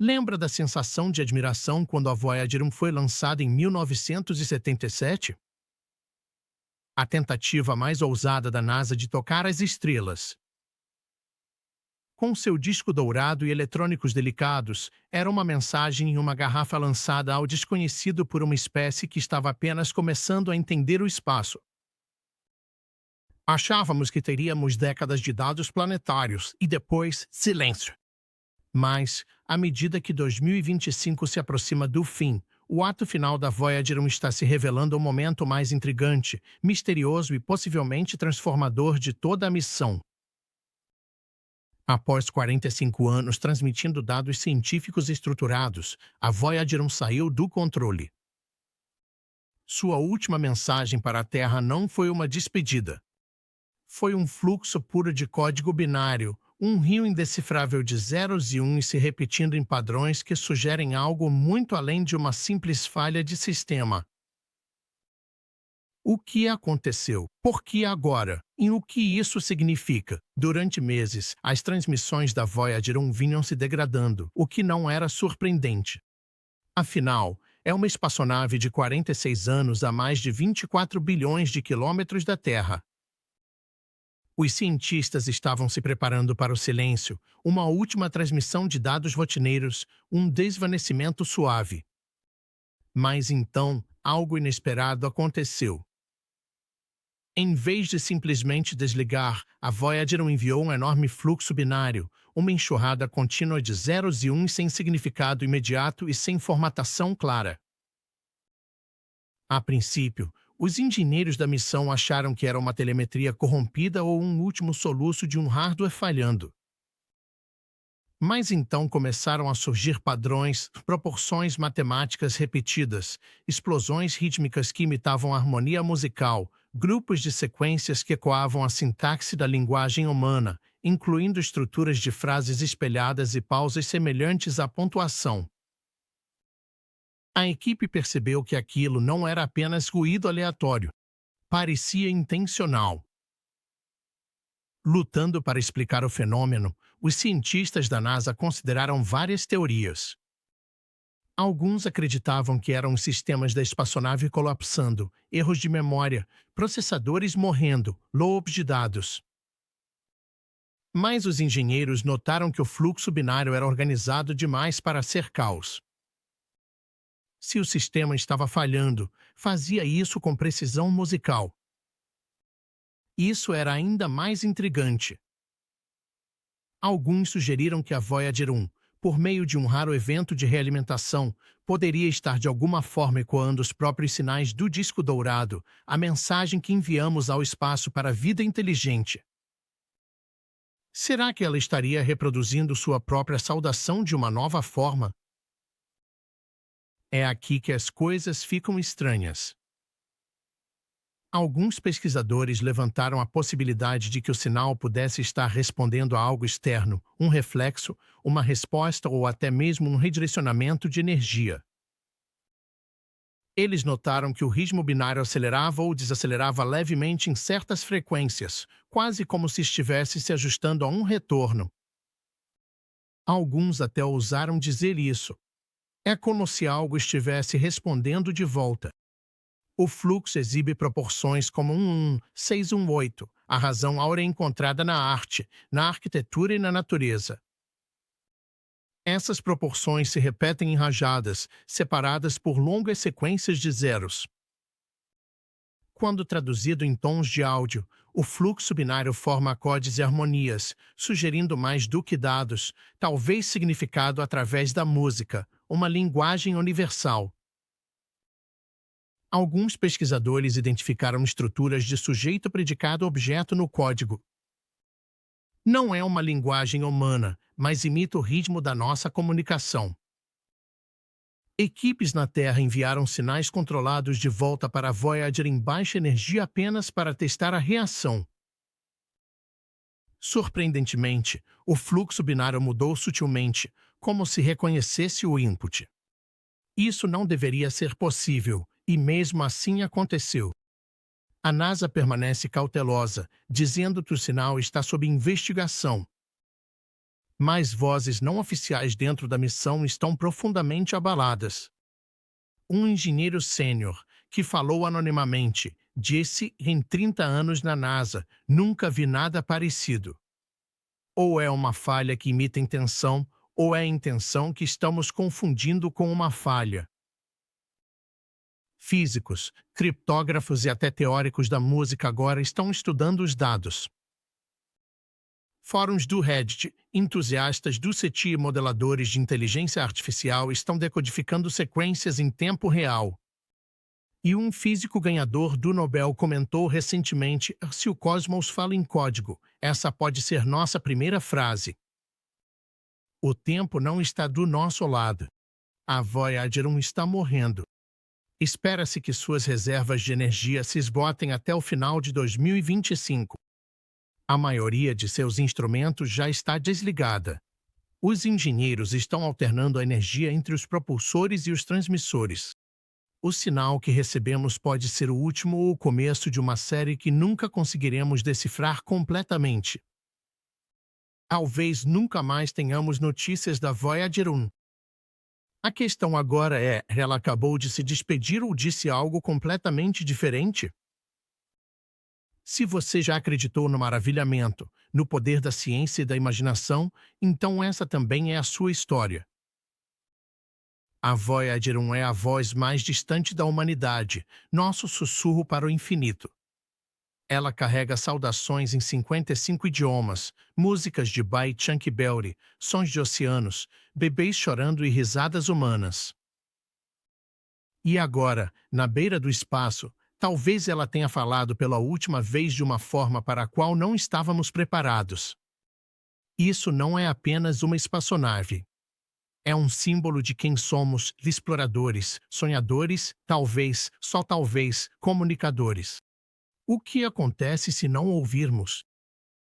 Lembra da sensação de admiração quando a Voyager 1 foi lançada em 1977? A tentativa mais ousada da NASA de tocar as estrelas. Com seu disco dourado e eletrônicos delicados, era uma mensagem em uma garrafa lançada ao desconhecido por uma espécie que estava apenas começando a entender o espaço. Achávamos que teríamos décadas de dados planetários e depois silêncio. Mas, à medida que 2025 se aproxima do fim, o ato final da Voyager 1 está se revelando o momento mais intrigante, misterioso e possivelmente transformador de toda a missão. Após 45 anos transmitindo dados científicos estruturados, a Voyager 1 saiu do controle. Sua última mensagem para a Terra não foi uma despedida. Foi um fluxo puro de código binário, um rio indecifrável de zeros e uns se repetindo em padrões que sugerem algo muito além de uma simples falha de sistema. O que aconteceu? Por que agora? E o que isso significa? Durante meses, as transmissões da Voyager 1 vinham se degradando, o que não era surpreendente. Afinal, é uma espaçonave de 46 anos a mais de 24 bilhões de quilômetros da Terra. Os cientistas estavam se preparando para o silêncio, uma última transmissão de dados rotineiros, um desvanecimento suave. Mas então, algo inesperado aconteceu. Em vez de simplesmente desligar, a Voyager enviou um enorme fluxo binário, uma enxurrada contínua de zeros e uns sem significado imediato e sem formatação clara. A princípio, os engenheiros da missão acharam que era uma telemetria corrompida ou um último soluço de um hardware falhando. Mas então começaram a surgir padrões, proporções matemáticas repetidas, explosões rítmicas que imitavam a harmonia musical, grupos de sequências que ecoavam a sintaxe da linguagem humana, incluindo estruturas de frases espelhadas e pausas semelhantes à pontuação. A equipe percebeu que aquilo não era apenas ruído aleatório. Parecia intencional. Lutando para explicar o fenômeno, os cientistas da NASA consideraram várias teorias. Alguns acreditavam que eram os sistemas da espaçonave colapsando, erros de memória, processadores morrendo, loops de dados. Mas os engenheiros notaram que o fluxo binário era organizado demais para ser caos. Se o sistema estava falhando, fazia isso com precisão musical. Isso era ainda mais intrigante. Alguns sugeriram que a Voyager 1, por meio de um raro evento de realimentação, poderia estar de alguma forma ecoando os próprios sinais do disco dourado, a mensagem que enviamos ao espaço para a vida inteligente. Será que ela estaria reproduzindo sua própria saudação de uma nova forma? É aqui que as coisas ficam estranhas. Alguns pesquisadores levantaram a possibilidade de que o sinal pudesse estar respondendo a algo externo, um reflexo, uma resposta ou até mesmo um redirecionamento de energia. Eles notaram que o ritmo binário acelerava ou desacelerava levemente em certas frequências, quase como se estivesse se ajustando a um retorno. Alguns até ousaram dizer isso. É como se algo estivesse respondendo de volta. O fluxo exibe proporções como um 618, a razão áurea encontrada na arte, na arquitetura e na natureza. Essas proporções se repetem em rajadas, separadas por longas sequências de zeros. Quando traduzido em tons de áudio, o fluxo binário forma acordes e harmonias, sugerindo mais do que dados, talvez significado através da música, uma linguagem universal. Alguns pesquisadores identificaram estruturas de sujeito-predicado-objeto no código. Não é uma linguagem humana, mas imita o ritmo da nossa comunicação. Equipes na Terra enviaram sinais controlados de volta para a Voyager em baixa energia apenas para testar a reação. Surpreendentemente, o fluxo binário mudou sutilmente, como se reconhecesse o input. Isso não deveria ser possível, e mesmo assim aconteceu. A NASA permanece cautelosa, dizendo que o sinal está sob investigação. mas vozes não oficiais dentro da missão estão profundamente abaladas. Um engenheiro sênior, que falou anonimamente, disse: em 30 anos na NASA, nunca vi nada parecido. Ou é uma falha que imita intenção, ou é a intenção que estamos confundindo com uma falha. Físicos, criptógrafos e até teóricos da música agora estão estudando os dados. Fóruns do Reddit, entusiastas do SETI e modeladores de inteligência artificial estão decodificando sequências em tempo real. E um físico ganhador do Nobel comentou recentemente: se o cosmos fala em código, essa pode ser nossa primeira frase. O tempo não está do nosso lado. A Voyager 1 está morrendo. Espera-se que suas reservas de energia se esgotem até o final de 2025. A maioria de seus instrumentos já está desligada. Os engenheiros estão alternando a energia entre os propulsores e os transmissores. O sinal que recebemos pode ser o último ou o começo de uma série que nunca conseguiremos decifrar completamente. Talvez nunca mais tenhamos notícias da Voyager 1. A questão agora é: ela acabou de se despedir ou disse algo completamente diferente? Se você já acreditou no maravilhamento, no poder da ciência e da imaginação, então essa também é a sua história. A Voyager 1 é a voz mais distante da humanidade, nosso sussurro para o infinito. Ela carrega saudações em 55 idiomas, músicas de Bai Chunky Belly, sons de oceanos, bebês chorando e risadas humanas. E agora, na beira do espaço, talvez ela tenha falado pela última vez de uma forma para a qual não estávamos preparados. Isso não é apenas uma espaçonave. É um símbolo de quem somos: exploradores, sonhadores, talvez, só talvez, comunicadores. O que acontece se não ouvirmos?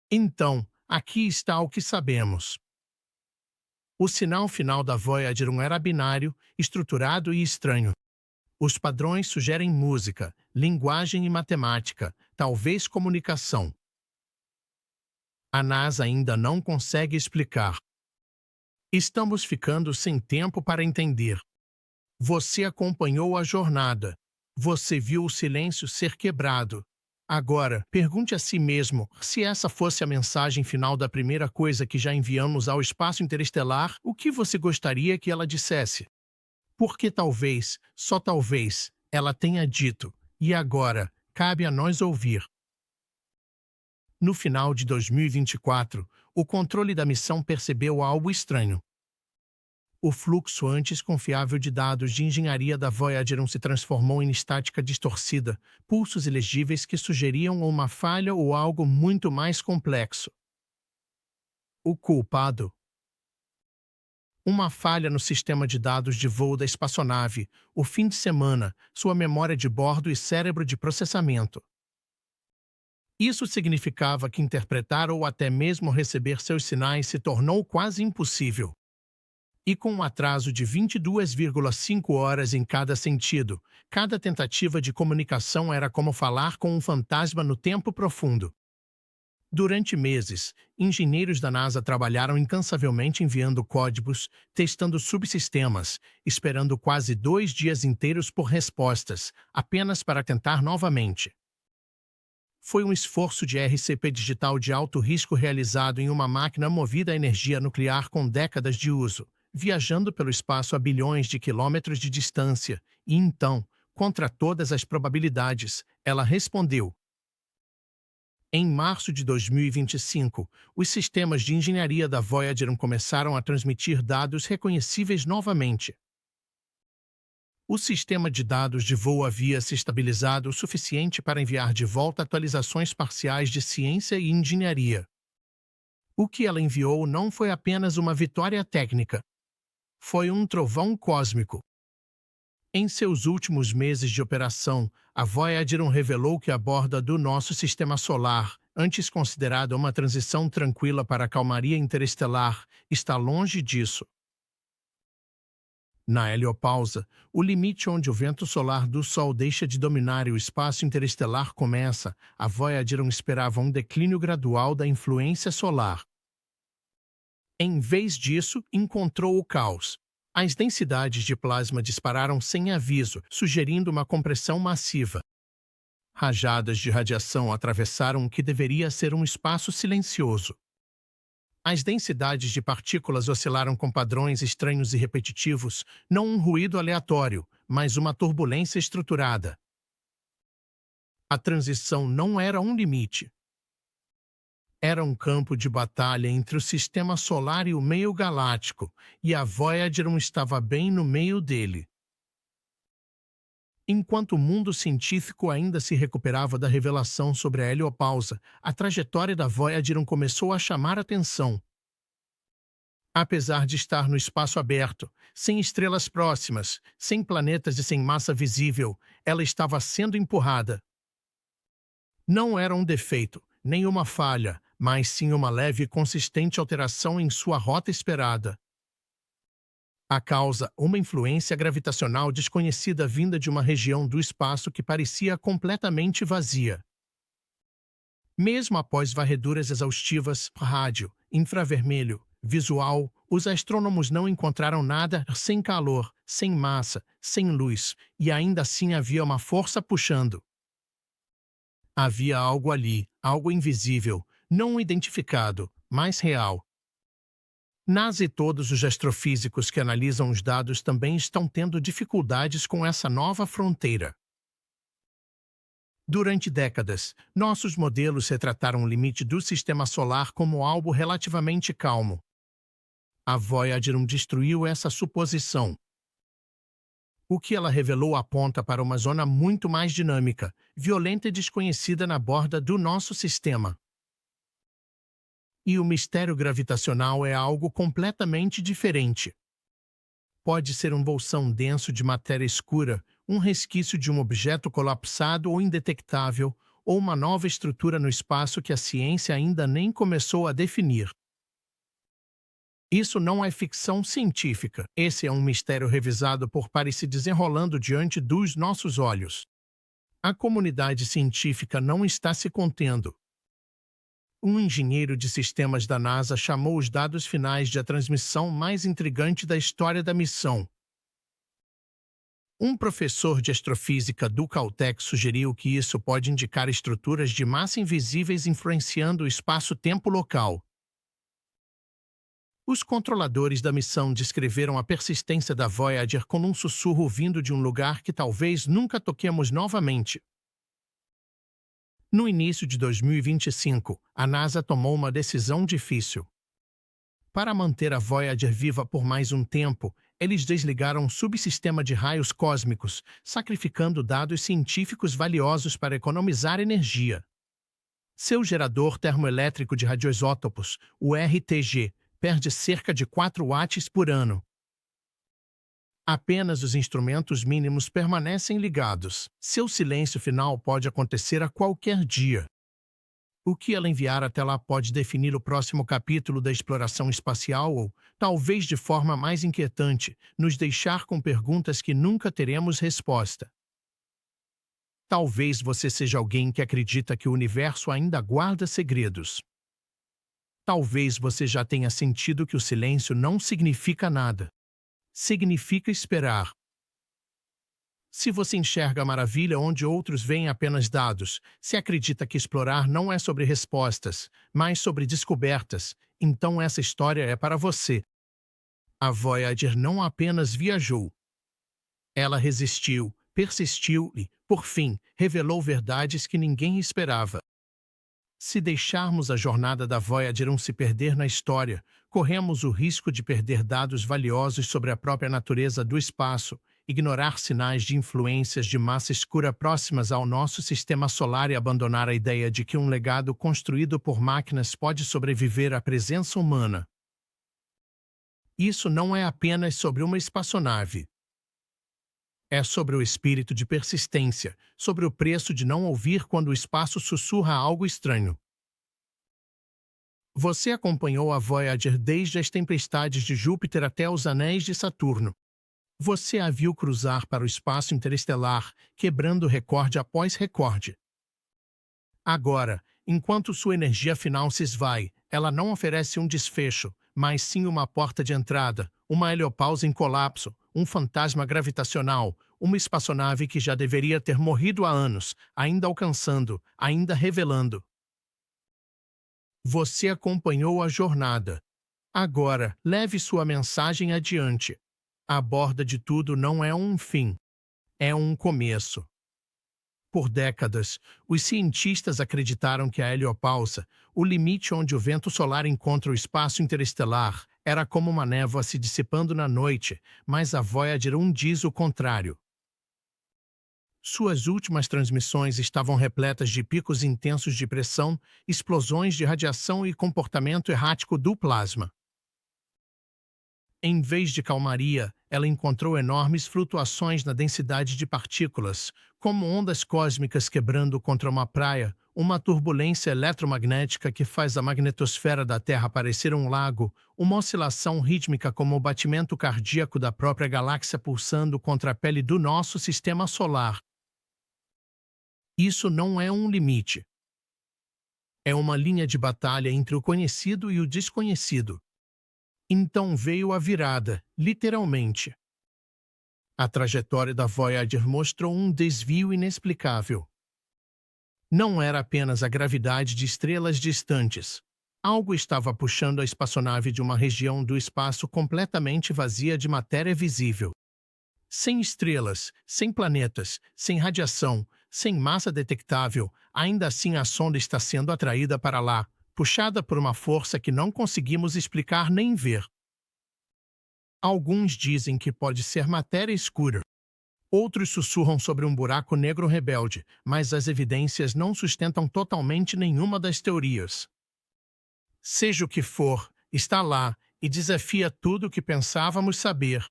Então, aqui está o que sabemos. O sinal final da Voyager 1 era binário, estruturado e estranho. Os padrões sugerem música, linguagem e matemática, talvez comunicação. A NASA ainda não consegue explicar. Estamos ficando sem tempo para entender. Você acompanhou a jornada. Você viu o silêncio ser quebrado. Agora, pergunte a si mesmo: se essa fosse a mensagem final da primeira coisa que já enviamos ao espaço interestelar, o que você gostaria que ela dissesse? Porque talvez, só talvez, ela tenha dito: e agora, cabe a nós ouvir. No final de 2024, o controle da missão percebeu algo estranho. O fluxo antes confiável de dados de engenharia da Voyager 1 se transformou em estática distorcida, pulsos ilegíveis que sugeriam uma falha ou algo muito mais complexo. O culpado? Uma falha no sistema de dados de voo da espaçonave, o fim de semana, sua memória de bordo e cérebro de processamento. Isso significava que interpretar ou até mesmo receber seus sinais se tornou quase impossível. E com um atraso de 22,5 horas em cada sentido, cada tentativa de comunicação era como falar com um fantasma no tempo profundo. Durante meses, engenheiros da NASA trabalharam incansavelmente enviando códigos, testando subsistemas, esperando quase 2 dias inteiros por respostas, apenas para tentar novamente. Foi um esforço de RCP digital de alto risco realizado em uma máquina movida a energia nuclear com décadas de uso, viajando pelo espaço a bilhões de quilômetros de distância, e então, contra todas as probabilidades, ela respondeu. Em março de 2025, os sistemas de engenharia da Voyager começaram a transmitir dados reconhecíveis novamente. O sistema de dados de voo havia se estabilizado o suficiente para enviar de volta atualizações parciais de ciência e engenharia. O que ela enviou não foi apenas uma vitória técnica. Foi um trovão cósmico. Em seus últimos meses de operação, a Voyager 1 revelou que a borda do nosso sistema solar, antes considerada uma transição tranquila para a calmaria interestelar, está longe disso. Na heliopausa, o limite onde o vento solar do Sol deixa de dominar e o espaço interestelar começa, a Voyager 1 esperava um declínio gradual da influência solar. Em vez disso, encontrou o caos. As densidades de plasma dispararam sem aviso, sugerindo uma compressão massiva. Rajadas de radiação atravessaram o que deveria ser um espaço silencioso. As densidades de partículas oscilaram com padrões estranhos e repetitivos, não um ruído aleatório, mas uma turbulência estruturada. A transição não era um limite. Era um campo de batalha entre o sistema solar e o meio galáctico, e a Voyager não estava bem no meio dele. Enquanto o mundo científico ainda se recuperava da revelação sobre a heliopausa, a trajetória da Voyager começou a chamar atenção. Apesar de estar no espaço aberto, sem estrelas próximas, sem planetas e sem massa visível, ela estava sendo empurrada. Não era um defeito, nem uma falha, mas sim uma leve e consistente alteração em sua rota esperada. A causa, uma influência gravitacional desconhecida vinda de uma região do espaço que parecia completamente vazia. Mesmo após varreduras exaustivas, rádio, infravermelho, visual, os astrônomos não encontraram nada sem calor, sem massa, sem luz, e ainda assim havia uma força puxando. Havia algo ali, algo invisível, não identificado, mas real. NASA e todos os astrofísicos que analisam os dados também estão tendo dificuldades com essa nova fronteira. Durante décadas, nossos modelos retrataram o limite do sistema solar como algo relativamente calmo. A Voyager destruiu essa suposição. O que ela revelou aponta para uma zona muito mais dinâmica, violenta e desconhecida na borda do nosso sistema. E o mistério gravitacional é algo completamente diferente. Pode ser um bolsão denso de matéria escura, um resquício de um objeto colapsado ou indetectável, ou uma nova estrutura no espaço que a ciência ainda nem começou a definir. Isso não é ficção científica. Esse é um mistério revisado por pares se desenrolando diante dos nossos olhos. A comunidade científica não está se contendo. Um engenheiro de sistemas da NASA chamou os dados finais de a transmissão mais intrigante da história da missão. Um professor de astrofísica do Caltech sugeriu que isso pode indicar estruturas de massa invisíveis influenciando o espaço-tempo local. Os controladores da missão descreveram a persistência da Voyager como um sussurro vindo de um lugar que talvez nunca toquemos novamente. No início de 2025, a NASA tomou uma decisão difícil. Para manter a Voyager viva por mais um tempo, eles desligaram um subsistema de raios cósmicos, sacrificando dados científicos valiosos para economizar energia. Seu gerador termoelétrico de radioisótopos, o RTG, perde cerca de 4 watts por ano. Apenas os instrumentos mínimos permanecem ligados. Seu silêncio final pode acontecer a qualquer dia. O que ela enviar até lá pode definir o próximo capítulo da exploração espacial ou, talvez de forma mais inquietante, nos deixar com perguntas que nunca teremos resposta. Talvez você seja alguém que acredita que o universo ainda guarda segredos. Talvez você já tenha sentido que o silêncio não significa nada. Significa esperar. Se você enxerga a maravilha onde outros veem apenas dados, se acredita que explorar não é sobre respostas, mas sobre descobertas, então essa história é para você. A Voyager não apenas viajou. Ela resistiu, persistiu e, por fim, revelou verdades que ninguém esperava. Se deixarmos a jornada da Voyager se perder na história, corremos o risco de perder dados valiosos sobre a própria natureza do espaço, ignorar sinais de influências de massa escura próximas ao nosso sistema solar e abandonar a ideia de que um legado construído por máquinas pode sobreviver à presença humana. Isso não é apenas sobre uma espaçonave. É sobre o espírito de persistência, sobre o preço de não ouvir quando o espaço sussurra algo estranho. Você acompanhou a Voyager desde as tempestades de Júpiter até os anéis de Saturno. Você a viu cruzar para o espaço interestelar, quebrando recorde após recorde. Agora, enquanto sua energia final se esvai, ela não oferece um desfecho, mas sim uma porta de entrada, uma heliopausa em colapso, um fantasma gravitacional, uma espaçonave que já deveria ter morrido há anos, ainda alcançando, ainda revelando. Você acompanhou a jornada. Agora, leve sua mensagem adiante. A borda de tudo não é um fim, é um começo. Por décadas, os cientistas acreditaram que a heliopausa, o limite onde o vento solar encontra o espaço interestelar, era como uma névoa se dissipando na noite, mas a Voyager 1 diz o contrário. Suas últimas transmissões estavam repletas de picos intensos de pressão, explosões de radiação e comportamento errático do plasma. Em vez de calmaria, ela encontrou enormes flutuações na densidade de partículas, como ondas cósmicas quebrando contra uma praia, uma turbulência eletromagnética que faz a magnetosfera da Terra parecer um lago, uma oscilação rítmica como o batimento cardíaco da própria galáxia pulsando contra a pele do nosso sistema solar. Isso não é um limite. É uma linha de batalha entre o conhecido e o desconhecido. Então veio a virada, literalmente. A trajetória da Voyager mostrou um desvio inexplicável. Não era apenas a gravidade de estrelas distantes. Algo estava puxando a espaçonave de uma região do espaço completamente vazia de matéria visível. Sem estrelas, sem planetas, sem radiação, sem massa detectável, ainda assim a sonda está sendo atraída para lá, puxada por uma força que não conseguimos explicar nem ver. Alguns dizem que pode ser matéria escura. Outros sussurram sobre um buraco negro rebelde, mas as evidências não sustentam totalmente nenhuma das teorias. Seja o que for, está lá e desafia tudo o que pensávamos saber.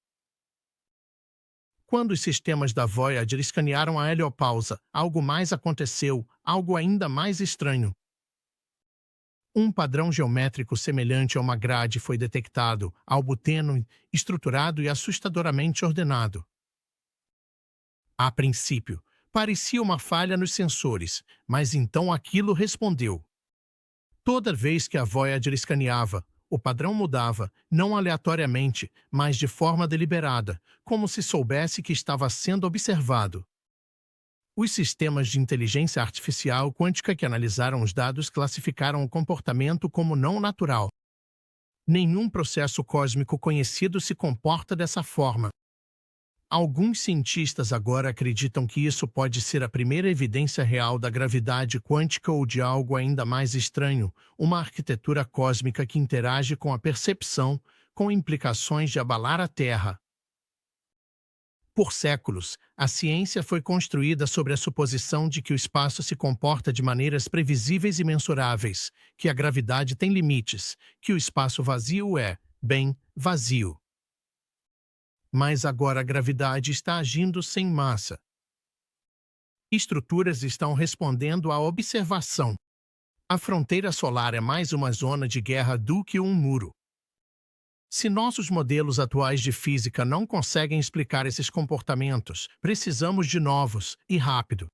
Quando os sistemas da Voyager escanearam a heliopausa, algo mais aconteceu, algo ainda mais estranho. Um padrão geométrico semelhante a uma grade foi detectado, algo tênue, estruturado e assustadoramente ordenado. A princípio, parecia uma falha nos sensores, mas então aquilo respondeu. Toda vez que a Voyager escaneava, o padrão mudava, não aleatoriamente, mas de forma deliberada, como se soubesse que estava sendo observado. Os sistemas de inteligência artificial quântica que analisaram os dados classificaram o comportamento como não natural. Nenhum processo cósmico conhecido se comporta dessa forma. Alguns cientistas agora acreditam que isso pode ser a primeira evidência real da gravidade quântica ou de algo ainda mais estranho, uma arquitetura cósmica que interage com a percepção, com implicações de abalar a Terra. Por séculos, a ciência foi construída sobre a suposição de que o espaço se comporta de maneiras previsíveis e mensuráveis, que a gravidade tem limites, que o espaço vazio é, bem, vazio. Mas agora a gravidade está agindo sem massa. Estruturas estão respondendo à observação. A fronteira solar é mais uma zona de guerra do que um muro. Se nossos modelos atuais de física não conseguem explicar esses comportamentos, precisamos de novos, e rápido.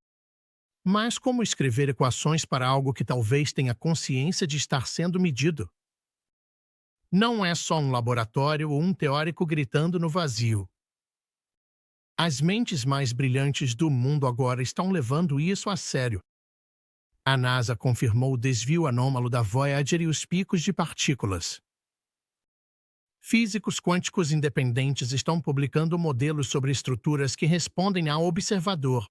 Mas como escrever equações para algo que talvez tenha consciência de estar sendo medido? Não é só um laboratório ou um teórico gritando no vazio. As mentes mais brilhantes do mundo agora estão levando isso a sério. A NASA confirmou o desvio anômalo da Voyager e os picos de partículas. Físicos quânticos independentes estão publicando modelos sobre estruturas que respondem ao observador.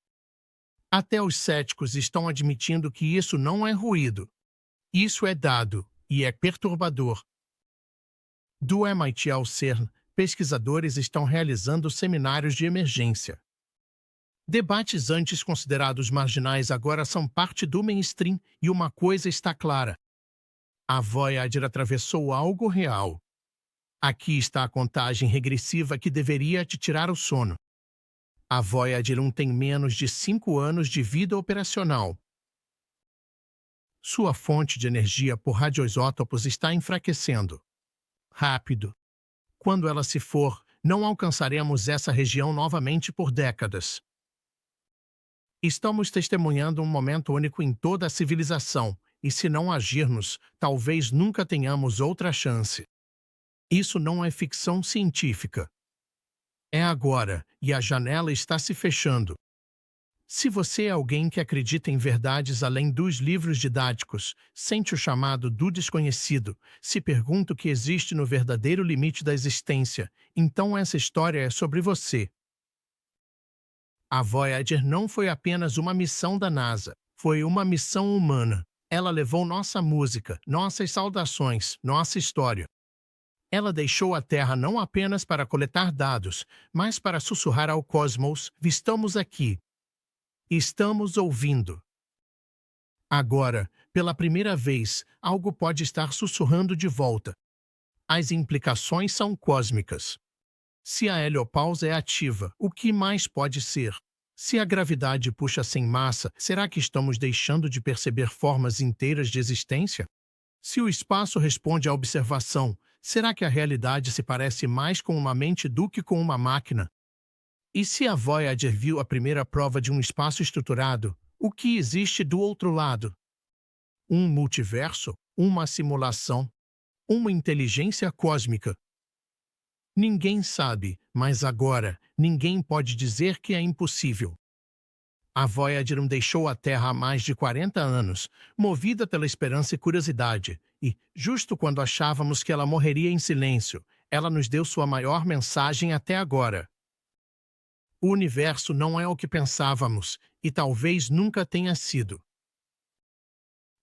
Até os céticos estão admitindo que isso não é ruído. Isso é dado, e é perturbador. Do MIT ao CERN, pesquisadores estão realizando seminários de emergência. Debates antes considerados marginais agora são parte do mainstream e uma coisa está clara. A Voyager atravessou algo real. Aqui está a contagem regressiva que deveria te tirar o sono. A Voyager 1 tem menos de 5 anos de vida operacional. Sua fonte de energia por radioisótopos está enfraquecendo. Rápido. Quando ela se for, não alcançaremos essa região novamente por décadas. Estamos testemunhando um momento único em toda a civilização, e se não agirmos, talvez nunca tenhamos outra chance. Isso não é ficção científica. É agora, e a janela está se fechando. Se você é alguém que acredita em verdades além dos livros didáticos, sente o chamado do desconhecido, se pergunta o que existe no verdadeiro limite da existência, então essa história é sobre você. A Voyager não foi apenas uma missão da NASA, foi uma missão humana. Ela levou nossa música, nossas saudações, nossa história. Ela deixou a Terra não apenas para coletar dados, mas para sussurrar ao cosmos: estamos aqui. Estamos ouvindo. Agora, pela primeira vez, algo pode estar sussurrando de volta. As implicações são cósmicas. Se a heliopausa é ativa, o que mais pode ser? Se a gravidade puxa sem massa, será que estamos deixando de perceber formas inteiras de existência? Se o espaço responde à observação, será que a realidade se parece mais com uma mente do que com uma máquina? E se a Voyager viu a primeira prova de um espaço estruturado, o que existe do outro lado? Um multiverso? Uma simulação? Uma inteligência cósmica? Ninguém sabe, mas agora, ninguém pode dizer que é impossível. A Voyager deixou a Terra há mais de 40 anos, movida pela esperança e curiosidade, e, justo quando achávamos que ela morreria em silêncio, ela nos deu sua maior mensagem até agora. O universo não é o que pensávamos, e talvez nunca tenha sido.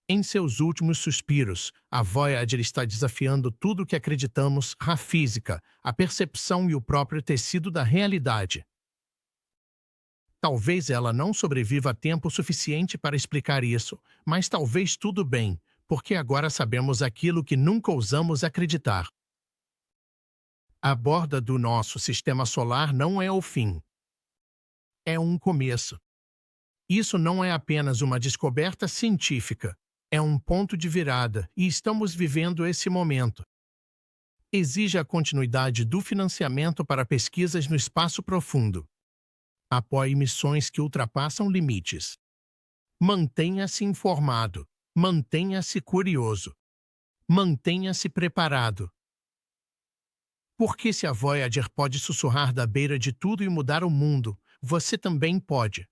Em seus últimos suspiros, a Voyager está desafiando tudo o que acreditamos, a física, a percepção e o próprio tecido da realidade. Talvez ela não sobreviva tempo suficiente para explicar isso, mas talvez tudo bem, porque agora sabemos aquilo que nunca ousamos acreditar. A borda do nosso sistema solar não é o fim. É um começo. Isso não é apenas uma descoberta científica, é um ponto de virada, e estamos vivendo esse momento. Exige a continuidade do financiamento para pesquisas no espaço profundo. Apoie missões que ultrapassam limites. Mantenha-se informado. Mantenha-se curioso. Mantenha-se preparado. Porque se a Voyager pode sussurrar da beira de tudo e mudar o mundo, você também pode.